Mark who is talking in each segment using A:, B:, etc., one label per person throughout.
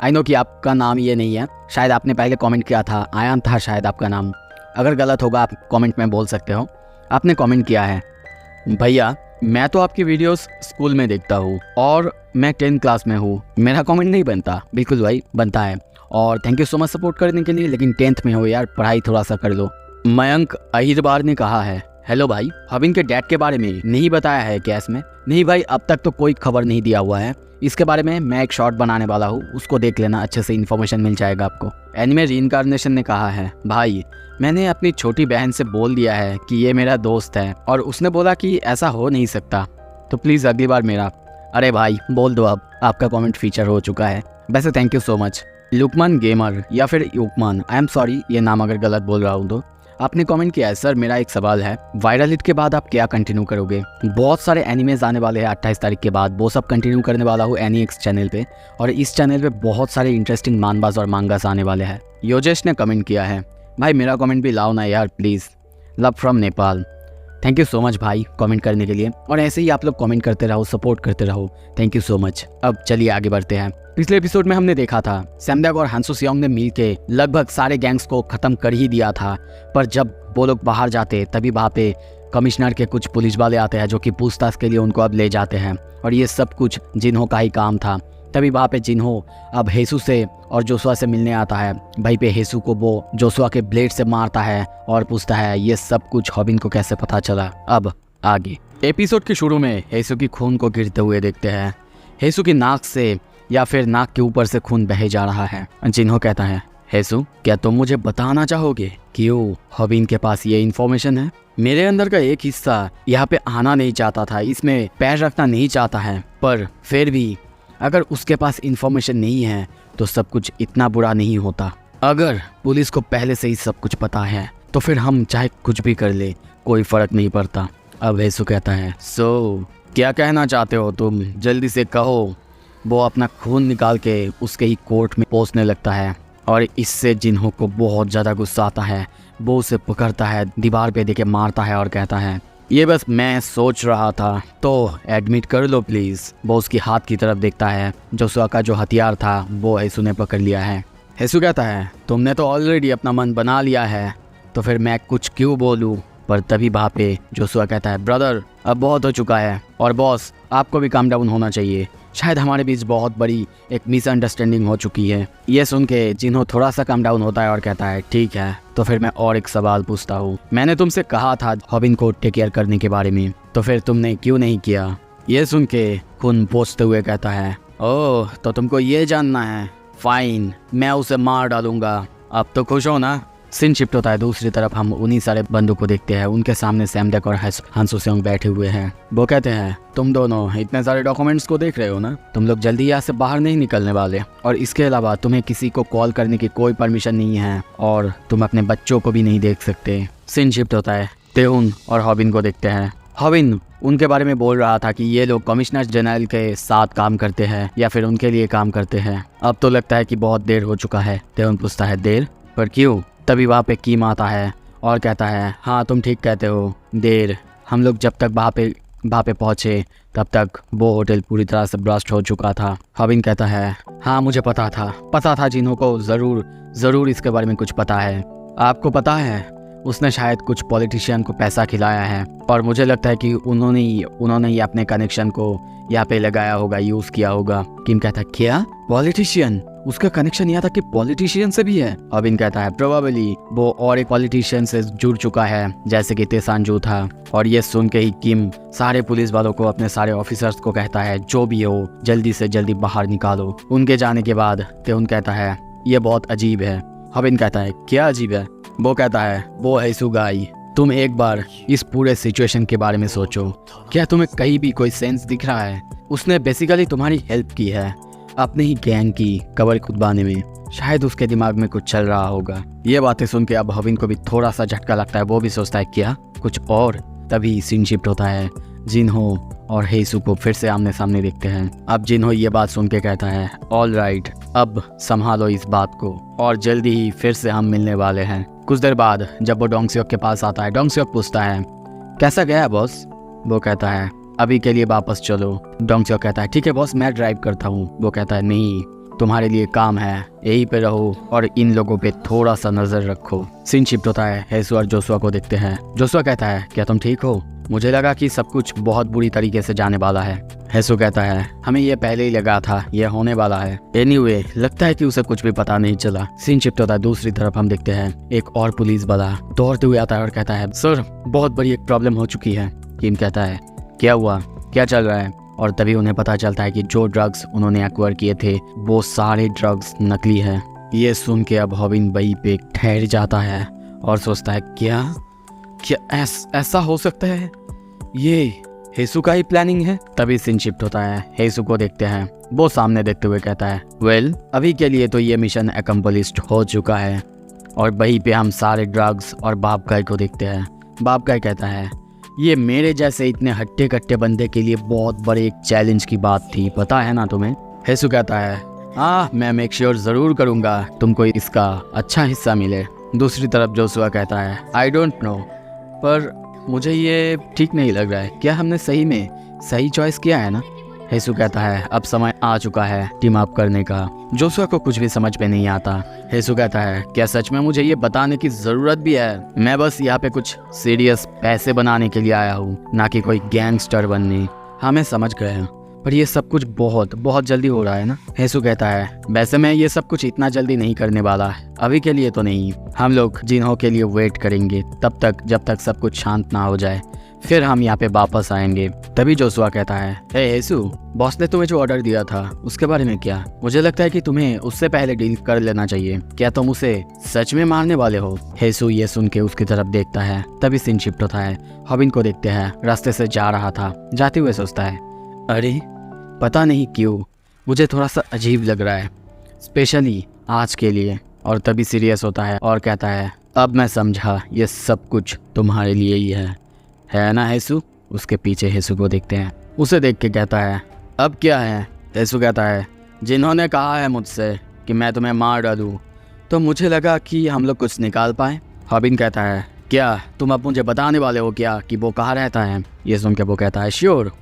A: I know कि आपका नाम ये नहीं है, शायद आपने पहले कमेंट किया था, आयान था शायद आपका नाम। अगर गलत होगा आप कमेंट में बोल सकते हो। आपने कमेंट किया है, भैया मैं तो आपकी वीडियोस स्कूल में देखता हूँ और मैं 10th क्लास में हूँ, मेरा कमेंट नहीं बनता। बिल्कुल भाई बनता है, और thank you so much support करने के लिए, लेकिन 10th में हो यार, पढ़ाई थोड़ा सा कर लो। मयंक अहिरबार ने कहा है, हेलो भाई, हबिन के डैड के बारे में नहीं बताया है क्या इसमें? नहीं भाई, अब तक तो कोई खबर नहीं दिया हुआ है इसके बारे में। मैं एक शॉर्ट बनाने वाला हूँ, उसको देख लेना, अच्छे से इन्फॉर्मेशन मिल जाएगा आपको। एनिमे रीइंकार्नेशन ने कहा है, भाई मैंने अपनी छोटी बहन से बोल दिया है कि ये मेरा दोस्त है और उसने बोला कि ऐसा हो नहीं सकता, तो प्लीज़ अगली बार मेरा। अरे भाई बोल दो, अब आपका कमेंट फीचर हो चुका है। वैसे thank you so much. Luqman gamer या फिर युकमान, आई एम सॉरी ये नाम अगर गलत बोल रहा हूँ तो, आपने कमेंट किया है, सर मेरा एक सवाल है, वायरल हिट के बाद आप क्या कंटिन्यू करोगे? बहुत सारे एनिमेज आने वाले हैं 28 तारीख के बाद, वो सब कंटिन्यू करने वाला हूँ एनीएक्स चैनल पे, और इस चैनल पे बहुत सारे इंटरेस्टिंग मानबाज और मांगास आने वाले हैं। योजेश ने कमेंट किया है, भाई मेरा कमेंट भी लाओ ना यार please, love from Nepal. Thank you so much भाई कमेंट करने के लिए, और ऐसे ही आप लोग कमेंट करते रहो, सपोर्ट करते रहो, थैंक यू सो मच। अब चलिए आगे बढ़ते हैं। पिछले एपिसोड में हमने देखा था सैमडक और हांसो सियोंग ने मिलके लगभग सारे गैंग्स को खत्म कर ही दिया था, पर जब वो लोग बाहर जाते तभी वहाँ पे कमिश्नर के कुछ पुलिस वाले आते हैं जो कि पूछताछ के लिए उनको अब ले जाते हैं, और ये सब कुछ जिन्हों का ही काम था। तभी वहाँ पे जिन्हों अब हेसू से और जोसुआ से मिलने आता है। भाई पे हेसू को वो जोसुआ के ब्लेड से मारता है और पूछता है ये सब कुछ हॉबिन को कैसे पता चला। अब आगे एपिसोड के शुरू में हेसू की खून को गिरते हुए देखते हैं। हेसू की नाक से या फिर नाक के ऊपर से खून बहे जा रहा है। जिन्हों कहता है, हेसू क्या तुम मुझे बताना चाहोगे क्यों हॉबिन के पास ये इन्फॉर्मेशन है? मेरे अंदर का एक हिस्सा यहाँ पे आना नहीं चाहता था, इसमें पैर रखना नहीं चाहता है, पर फिर भी अगर उसके पास इन्फॉर्मेशन नहीं है तो सब कुछ इतना बुरा नहीं होता। अगर पुलिस को पहले से ही सब कुछ पता है तो फिर हम चाहे कुछ भी कर ले, कोई फर्क नहीं पड़ता। अब हेसू कहता है, सो क्या कहना चाहते हो तुम, जल्दी से कहो। वो अपना खून निकाल के उसके ही कोर्ट में पोंछने लगता है, और इससे जिन्हों को बहुत ज़्यादा गुस्सा आता है। वो उसे पकड़ता है, दीवार पे देके मारता है और कहता है, ये बस मैं सोच रहा था, तो एडमिट कर लो प्लीज़। वो उसकी हाथ की तरफ देखता है, जोसुआ का जो हथियार था वो हेसू ने पकड़ लिया है। हेसू कहता है, तुमने तो ऑलरेडी अपना मन बना लिया है, तो फिर मैं कुछ क्यों बोलूँ? पर तभी वहाँ पे जोसुआ कहता है, ब्रदर अब बहुत हो चुका है, और बॉस आपको भी काम डाउन होना चाहिए, शायद हमारे बीच बहुत बड़ी एक मिसअंडरस्टैंडिंग हो चुकी है। ये सुन के जिन्हों थोड़ा सा काम डाउन होता है और कहता है, ठीक है तो फिर मैं और एक सवाल पूछता हूँ, मैंने तुमसे कहा था हॉबिन को टेक केयर करने के बारे में, तो फिर तुमने क्यों नहीं किया? ये सुन के खून पोंछते हुए कहता है, ओह तो तुमको ये जानना है, फाइन मैं उसे मार डालूंगा, अब तो खुश हो ना? सीन शिफ्ट होता है दूसरी तरफ, हम उन्हीं सारे बंदों को देखते हैं। उनके सामने सैमडक और हांसो सियोंग बैठे हुए हैं। वो कहते हैं, तुम दोनों इतने सारे डॉक्यूमेंट्स को देख रहे हो ना, तुम लोग जल्दी यहाँ से बाहर नहीं निकलने वाले, और इसके अलावा तुम्हें किसी को कॉल करने की कोई परमिशन नहीं है, और तुम अपने बच्चों को भी नहीं देख सकते। सीन शिफ्ट होता है, तेउन और हॉबिन को देखते हैं। हॉबिन उनके बारे में बोल रहा था कि ये लोग कमिश्नर जनरल के साथ काम करते हैं या फिर उनके लिए काम करते हैं। अब तो लगता है कि बहुत देर हो चुका है। तेउन पूछता है, देर? पर क्यों? तभी वहाँ पे कीम आता है और कहता है, हाँ तुम ठीक कहते हो, देर। हम लोग जब तक वहाँ पे पहुँचे तब तक वो होटल पूरी तरह से ब्लास्ट हो चुका था। हॉबिन कहता है, हाँ मुझे पता था जिन्हों को ज़रूर इसके बारे में कुछ पता है। आपको पता है उसने शायद कुछ पॉलिटिशियन को पैसा खिलाया है, और मुझे लगता है कि उन्होंने ही अपने कनेक्शन को यहाँ पे लगाया होगा, यूज़ किया होगा। किम कहता है, क्या पॉलिटिशियन? उसका कनेक्शन यहाँ तक कि पॉलिटिशियन से भी है? हॉबिन कहता है, प्रोबेबली वो और एक पॉलिटिशियन से जुड़ चुका है, जैसे कि तेसांजू था। और ये सुन के ही किम सारे पुलिस वालों को, अपने सारे ऑफिसर्स को कहता है, जो भी हो जल्दी से जल्दी बाहर निकालो। उनके जाने के बाद तेउन कहता है, ये बहुत अजीब है। हॉबिन कहता है, क्या अजीब है? वो कहता है, वो हेसू गाई, तुम एक बार इस पूरे सिचुएशन के बारे में सोचो, क्या तुम्हें कहीं भी कोई सेंस दिख रहा है? उसने बेसिकली तुम्हारी हेल्प की है अपने ही गैंग की कवर खुदवाने में, शायद उसके दिमाग में कुछ चल रहा होगा। ये बातें सुन के अब हॉबिन को भी थोड़ा सा झटका लगता है, वो भी सोचता है, क्या कुछ और? तभी सीन शिफ्ट होता है, जिन्हों और हेसू को फिर से आमने सामने देखते हैं। अब जिन्हों ये बात सुन के कहता है, ऑल राइट अब संभालो इस बात को, और जल्दी ही फिर से हम मिलने वाले हैं। कुछ देर बाद जब वो डोंगसियोक के पास आता है, डोंगसियोक पूछता है, कैसा गया बॉस? वो कहता है, अभी के लिए वापस चलो। डोंगसियोक कहता है, ठीक है बॉस मैं ड्राइव करता हूँ। वो कहता है, नहीं तुम्हारे लिए काम है, यहीं पे रहो और इन लोगों पे थोड़ा सा नजर रखो। सीन शिफ्ट होता है, हेसु और जोशुआ को देखते हैं। जोशुआ कहता है क्या तुम ठीक हो? मुझे लगा कि सब कुछ बहुत बुरी तरीके से जाने वाला है। हेसु कहता है हमें ये पहले ही लगा था ये होने वाला है। एनीवे, लगता है कि उसे कुछ भी पता नहीं चला। सीन शिफ्ट होता है, दूसरी तरफ हम देखते हैं एक और पुलिस वाला दौड़ते हुए आता है और कहता है सर बहुत बड़ी एक प्रॉब्लम हो चुकी है। किम कहता है क्या हुआ, क्या चल रहा है? और तभी उन्हें पता चलता है कि जो ड्रग्स उन्होंने एक्वायर किए थे वो सारे ड्रग्स नकली हैं। ये सुन के अब हॉबिन वहीं पे ठहर जाता है और सोचता है क्या ऐसा हो सकता है, ये हेसु का ही प्लानिंग है। तभी सीन शिफ्ट होता है, हेसु को देखते हैं। वो सामने देखते हुए कहता है वेल अभी के लिए तो ये मिशन अकम्प्लिश्ड हो चुका है। और वहीं पे हम सारे ड्रग्स और बाप गाय को देखते हैं। बाप गाय कहता है ये मेरे जैसे इतने हट्टे कट्टे बंदे के लिए बहुत बड़े एक चैलेंज की बात थी, पता है ना तुम्हें? हेसु कहता है हाँ मैं मेक श्योर जरूर करूँगा तुमको इसका अच्छा हिस्सा मिले। दूसरी तरफ जोशुआ कहता है आई डोंट नो, पर मुझे ये ठीक नहीं लग रहा है, क्या हमने सही में सही चॉइस किया है ना? हेसु कहता है अब समय आ चुका है टीम अप करने का। जोशुआ को कुछ भी समझ में नहीं आता। हेसु कहता है क्या सच में मुझे ये बताने की जरूरत भी है? मैं बस यहाँ पे कुछ सीरियस पैसे बनाने के लिए आया हूँ, ना कि कोई गैंगस्टर बनने। हाँ मैं समझ गया, पर ये सब कुछ बहुत जल्दी हो रहा है ना? हेसु कहता है वैसे मैं ये सब कुछ इतना जल्दी नहीं करने वाला, अभी के लिए तो नहीं। हम लोग जिन्हों के लिए वेट करेंगे तब तक जब तक सब कुछ शांत ना हो जाए, फिर हम यहाँ पे वापस आएंगे। तभी जोशुआ कहता है हे हेसु, बॉस ने तुम्हें जो ऑर्डर दिया था उसके बारे में क्या? मुझे लगता है कि तुम्हें उससे पहले डील कर लेना चाहिए। क्या तुम उसे सच में मारने वाले हो? हेसु ये सुन के उसकी तरफ देखता है। तभी सीन शिफ्ट होता है, हॉबिन को देखते हैं, रास्ते से जा रहा था। जाते हुए सोचता है अरे पता नहीं क्यों मुझे थोड़ा सा अजीब लग रहा है, स्पेशली आज के लिए। और तभी सीरियस होता है और कहता है अब मैं समझा ये सब कुछ तुम्हारे लिए ही है ना हेसु? उसके पीछे हेसु को देखते हैं, उसे देख के कहता है अब क्या है? हेसु कहता है जिन्होंने कहा है मुझसे कि मैं तुम्हें मार डालूं, तो मुझे लगा कि हम लोग कुछ निकाल पाए। हॉबिन कहता है क्या तुम अब मुझे बताने वाले हो क्या कि वो कहाँ रहता है? ये सुन के वो कहता है श्योर,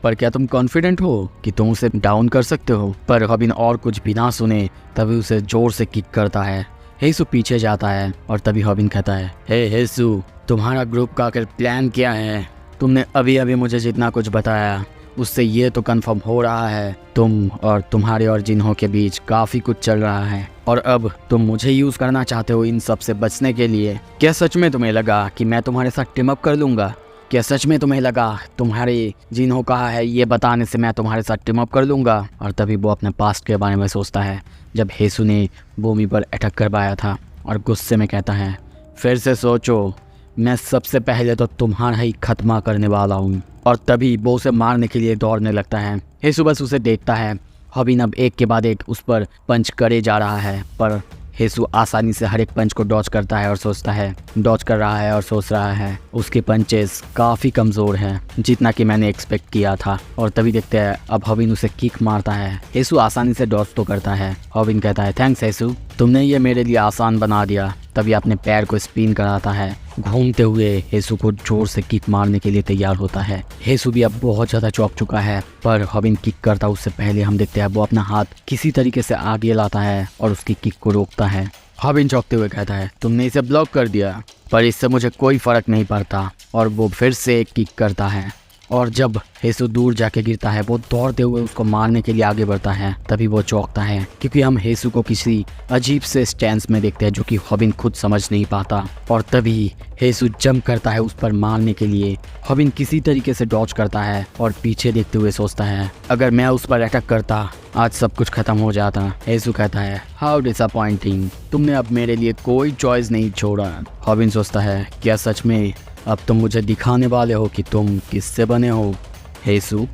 A: पर क्या तुम कॉन्फिडेंट हो कि तुम उसे डाउन कर सकते हो? पर हॉबिन और कुछ बिना सुने तभी उसे जोर से किक करता है। हेसु पीछे जाता है और तभी हॉबिन कहता है हे हेसु, तुम्हारा ग्रुप का आखिर प्लान क्या है? तुमने अभी अभी मुझे जितना कुछ बताया उससे ये तो कंफर्म हो रहा है तुम और तुम्हारे और जिन्हों के बीच काफ़ी कुछ चल रहा है, और अब तुम मुझे यूज़ करना चाहते हो इन सब से बचने के लिए। क्या सच में तुम्हें लगा कि मैं तुम्हारे साथ टीम अप कर लूँगा? क्या सच में तुम्हें लगा तुम्हारे जिन्हों कहा है ये बताने से मैं तुम्हारे साथ टीम अप कर लूँगा? और तभी वो अपने पास्ट के बारे में सोचता है जब हेसु ने भूमि पर अटैक करवाया था, और गुस्से में कहता है फिर से सोचो, मैं सबसे पहले तो तुम्हारा ही खत्मा करने वाला हूँ। और तभी वो उसे मारने के लिए दौड़ने लगता है। हेसु बस उसे देखता है। हॉबिन अब एक के बाद एक उस पर पंच करे जा रहा है, पर हेसु आसानी से हर एक पंच को डॉज करता है और सोचता है डॉज कर रहा है और सोच रहा है उसके पंचेस काफ़ी कमज़ोर हैं, जितना कि मैंने एक्सपेक्ट किया था। और तभी देखते हैं अब हॉबिन उसे किक मारता है। हेसु आसानी से डॉज तो करता है। हॉबिन कहता है थैंक्स हेसु, तुमने ये मेरे लिए आसान बना दिया। तभी अपने पैर को स्पिन कराता है। घूमते हुए हेसु को जोर से किक मारने के लिए तैयार होता है। हेसु भी अब बहुत ज़्यादा चौंक चुका है, पर हॉबिन किक करता उससे पहले हम देखते हैं वो अपना हाथ किसी तरीके से आगे लाता है और उसकी किक को रोकता है। हॉबिन चौंकते हुए कहता है तुमने इसे ब्लॉक कर दिया, पर इससे मुझे कोई फ़र्क नहीं पड़ता। और वो फिर से एक किक करता है, और जब हेसु दूर जाके गिरता है वो दौड़ते हुए उसको मारने के लिए आगे बढ़ता है। तभी वो चौंकता है क्योंकि हम हेसु को किसी अजीब से स्टैंस में देखते हैं जो कि हॉबिन खुद समझ नहीं पाता। और तभी हेसु जंप करता है उस पर मारने के लिए। हॉबिन किसी तरीके से डॉज करता है और पीछे देखते हुए सोचता है अगर मैं उस पर अटैक करता आज सब कुछ खत्म हो जाता। हेसु कहता है हाउ डिसअपॉइंटिंग, तुमने अब मेरे लिए कोई चॉइस नहीं छोड़ा। हॉबिन सोचता है क्या सच में अब तुम मुझे दिखाने वाले हो कि तुम किससे बने हो हेसु?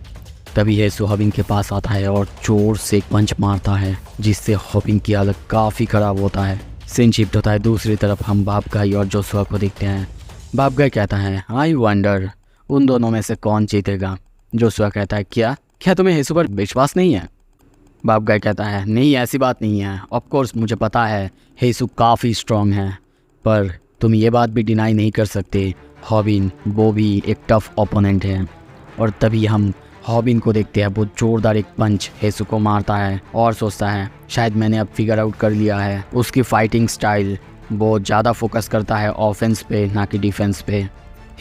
A: तभी हेसु हॉबिन के पास आता है और जोर से पंच मारता है, जिससे हॉबिन की हालत काफ़ी ख़राब होता है। सीन शिफ्ट होता है, दूसरी तरफ हम बाप गाई और जोशुआ को देखते हैं। बाप गाई कहता है आई वंडर उन दोनों में से कौन जीतेगा? जोशुआ कहता है क्या तुम्हें हेसु पर विश्वास नहीं है? बाप गाई कहता है नहीं ऐसी बात नहीं है, ऑफकोर्स मुझे पता है हेसु काफ़ी स्ट्रॉन्ग है, पर तुम ये बात भी डिनाई नहीं कर सकते हॉबिन वो भी एक टफ ओपोनेंट है। और तभी हम हॉबिन को देखते हैं वो जोरदार एक पंच हेसू को मारता है और सोचता है शायद मैंने अब फिगर आउट कर लिया है। उसकी फाइटिंग स्टाइल बहुत ज़्यादा फोकस करता है ऑफेंस पे ना कि डिफेंस पे।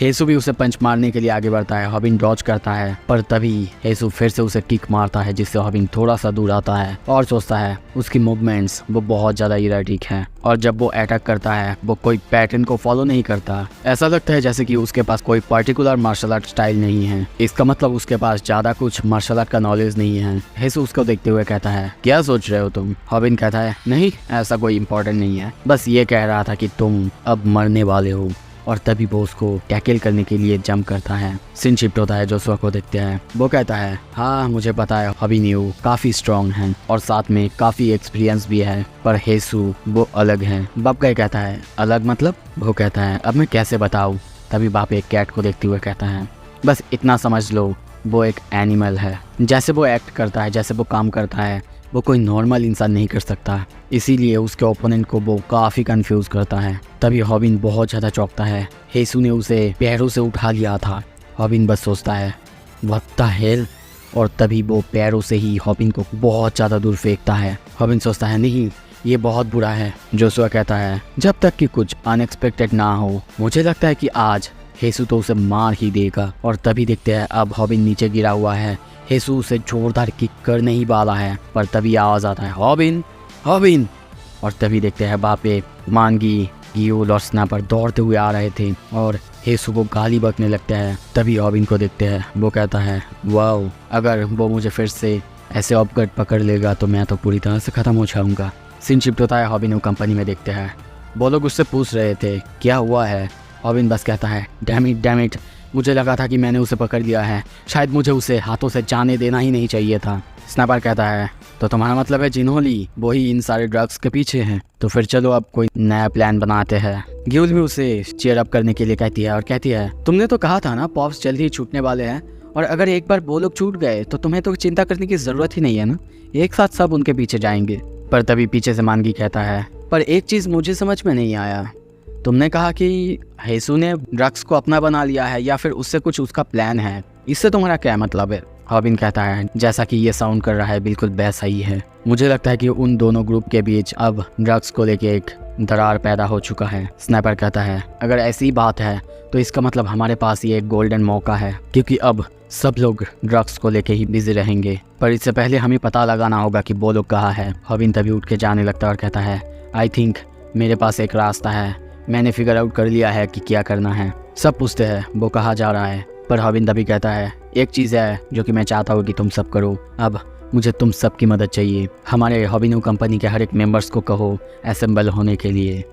A: हेसू भी उसे पंच मारने के लिए आगे बढ़ता है। हॉबिन डॉज करता है पर तभी हेसू फिर से उसे किक मारता है जिससे हॉबिन थोड़ा सा दूर आता है और सोचता है उसकी मूवमेंट्स वो बहुत ज़्यादा इराटिक हैं और जब वो अटैक करता है वो कोई पैटर्न को फॉलो नहीं करता। ऐसा लगता है जैसे कि उसके पास कोई पर्टिकुलर मार्शल आर्ट स्टाइल नहीं है। इसका मतलब उसके पास ज़्यादा कुछ मार्शल आर्ट का नॉलेज नहीं है। हेसू उसको देखते हुए कहता है क्या सोच रहे हो तुम? हॉबिन कहता है नहीं ऐसा कोई इम्पोर्टेंट नहीं है, बस ये कह रहा था कि तुम अब मरने वाले हो। और तभी वो उसको टैकल करने के लिए जंप करता है। सीन शिफ्ट होता है जोशुआ को देखते हैं। वो कहता है हाँ मुझे पता है हॉबिन यू काफ़ी स्ट्रॉन्ग है और साथ में काफ़ी एक्सपीरियंस भी है, पर हेसू वो अलग है। बाप का कहता है अलग मतलब? वो कहता है अब मैं कैसे बताऊँ? तभी बाप एक कैट को देखते हुए कहता है बस इतना समझ लो वो एक एनिमल है। जैसे वो एक्ट करता है, जैसे वो काम करता है, वो कोई नॉर्मल इंसान नहीं कर सकता। इसीलिए उसके ओपोनेंट को वो काफ़ी कंफ्यूज करता है। तभी हॉबिन बहुत ज़्यादा चौंकता है। हेसू ने उसे पैरों से उठा लिया था। हॉबिन बस सोचता है व्हाट द हेल, और तभी वो पैरों से ही हॉबिन को बहुत ज़्यादा दूर फेंकता है। हॉबिन सोचता है नहीं ये बहुत बुरा है। जोशुआ कहता है जब तक कि कुछ अनएक्सपेक्टेड ना हो। मुझे लगता है कि आज हेसू तो उसे मार ही देगा। और तभी देखते हैं अब हॉबिन नीचे गिरा हुआ है। हेसू उसे जोरदार किक करने ही वाला है पर तभी आवाज़ आता है हॉबिन हॉबिन। और तभी देखते हैं बापे मांगी गियोल और स्नैपर दौड़ते हुए आ रहे थे और हेसू को गाली बकने लगता है। तभी हॉबिन को देखते हैं। वो कहता है वाओ अगर वो मुझे फिर से ऐसे ऑपकट पकड़ लेगा तो मैं तो पूरी तरह से ख़त्म हो जाऊँगा। सीन शिफ्ट होता है। हॉबिन को कंपनी में देखते हैं। वो लोग उससे पूछ रहे थे क्या हुआ है। हॉबिन बस कहता है डैम इट मुझे लगा था कि मैंने उसे पकड़ लिया है, शायद मुझे उसे हाथों से जाने देना ही नहीं चाहिए था। स्नैपर कहता है तो तुम्हारा मतलब है जिन्होंली वही इन सारे ड्रग्स के पीछे हैं? तो फिर चलो अब कोई नया प्लान बनाते हैं। गियोल भी उसे चीयर अप करने के लिए कहती है और कहती है तुमने तो कहा था ना पॉप्स जल्दी ही छूटने वाले हैं, और अगर एक बार वो लोग छूट गए तो तुम्हें तो चिंता करने की ज़रूरत ही नहीं है ना, एक साथ सब उनके पीछे जाएंगे। पर तभी पीछे से मानगी कहता है पर एक चीज़ मुझे समझ में नहीं आया, तुमने कहा कि हेसू ने ड्रग्स को अपना बना लिया है या फिर उससे कुछ उसका प्लान है, इससे तुम्हारा क्या मतलब है? हॉबिन कहता है जैसा कि ये साउंड कर रहा है बिल्कुल वैसा ही है। मुझे लगता है कि उन दोनों ग्रुप के बीच अब ड्रग्स को लेके एक दरार पैदा हो चुका है। स्नैपर कहता है अगर ऐसी बात है तो इसका मतलब हमारे पास ये एक गोल्डन मौका है, क्योंकि अब सब लोग ड्रग्स को लेके ही बिजी रहेंगे। पर इससे पहले हमें पता लगाना होगा कि वो लोग कहाँ है। हॉबिन तभी उठ के जाने लगता है और कहता है आई थिंक मेरे पास एक रास्ता है, मैंने फिगर आउट कर लिया है कि क्या करना है। सब पूछते हैं वो कहाँ जा रहा है, पर हॉबिन तभी कहता है एक चीज़ है जो कि मैं चाहता हूँ कि तुम सब करो। अब मुझे तुम सब की मदद चाहिए। हमारे हॉबिन कंपनी के हर एक मेंबर्स को कहो असेंबल होने के लिए।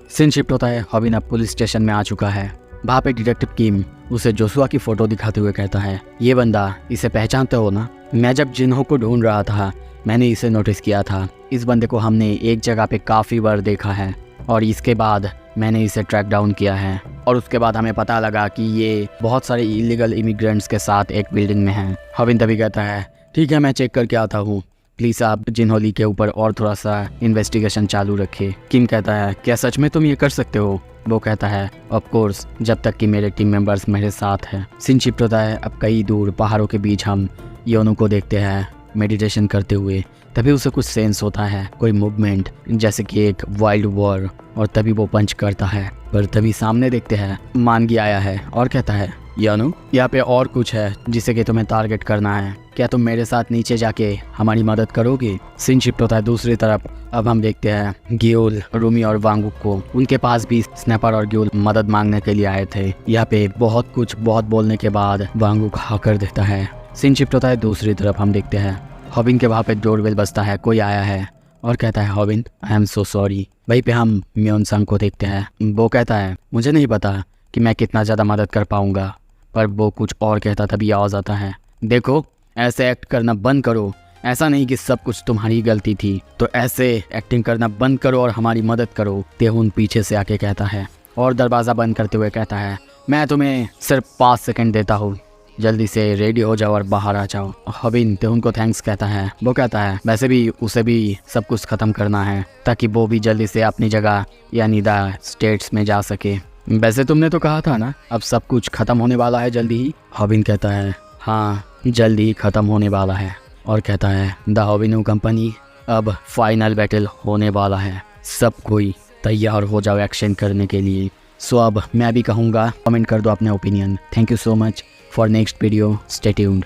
A: सीन शिफ्ट होता है। हॉबिन अब पुलिस स्टेशन में आ चुका है। वहाँ पे डिटेक्टिव किम उसे जोशुआ की फ़ोटो दिखाते हुए कहता है ये बंदा, इसे पहचानते हो ना? मैं जब जिन्हों को ढूंढ रहा था मैंने इसे नोटिस किया था। इस बंदे को हमने एक जगह पे काफ़ी बार देखा है और इसके बाद मैंने इसे ट्रैक डाउन किया है और उसके बाद हमें पता लगा कि ये बहुत सारे इलीगल इमिग्रेंट्स के साथ एक बिल्डिंग में है। हॉबिन तभी कहता है ठीक है मैं चेक करके आता हूँ, प्लीज़ आप जिन्होली के ऊपर और थोड़ा सा इन्वेस्टिगेशन चालू रखें। किम कहता है क्या सच में तुम ये कर सकते हो? वो कहता है ऑफ कोर्स जब तक कि मेरे टीम मेंबर्स मेरे साथ हैं। सीन शिफ्ट होता है। अब कई दूर पहाड़ों के बीच हम योनू को देखते हैं मेडिटेशन करते हुए। तभी उसे कुछ सेंस होता है, कोई मूवमेंट जैसे कि एक वाइल्ड वॉर, और तभी वो पंच करता है। पर तभी सामने देखते हैं मानगी आया है और कहता है यानू यहाँ पे और कुछ है जिसे कि तुम्हें टारगेट करना है, क्या तुम मेरे साथ नीचे जाके हमारी मदद करोगे? सीन शिफ्ट होता है दूसरी तरफ। अब हम देखते हैं गियोल, रूमी और वांगुक को। उनके पास भी स्नैपर और गियोल मदद मांगने के लिए आए थे। यहाँ पे बहुत बोलने के बाद वांगुक हाँ कर देता है। सीन शिफ्ट होता है दूसरी तरफ। हम देखते हैं हॉबिन के वहाँ पे डोरबेल बजता है, कोई आया है और कहता है हॉबिन आई एम सो सॉरी। वहीं पे हम म्योन संग को देखते हैं। वो कहता है मुझे नहीं पता कि मैं कितना ज़्यादा मदद कर पाऊँगा, पर वो कुछ और कहता तभी आवाज़ आता है देखो ऐसे एक्ट करना बंद करो, ऐसा नहीं कि सब कुछ तुम्हारी गलती थी, तो ऐसे एक्टिंग करना बंद करो और हमारी मदद करो। तेहुन पीछे से आके कहता है और दरवाज़ा बंद करते हुए कहता है मैं तुम्हें सिर्फ 5 सेकंड देता हूँ, जल्दी से रेडी हो जाओ और बाहर आ जाओ। हॉबिन तेहुन को थैंक्स कहता है। वो कहता है वैसे भी उसे भी सब कुछ ख़त्म करना है ताकि वो भी जल्दी से अपनी जगह यानी द स्टेट्स में जा सके। वैसे तुमने तो कहा था ना अब सब कुछ ख़त्म होने वाला है जल्दी ही। हॉबिन कहता है हाँ जल्द ही ख़त्म होने वाला है और कहता है द हॉबिनो कंपनी अब फाइनल बैटल होने वाला है, सब कोई तैयार हो जाओ एक्शन करने के लिए। सो अब मैं भी कहूँगा कमेंट कर दो अपने opinion. Thank you so much for next video, stay tuned.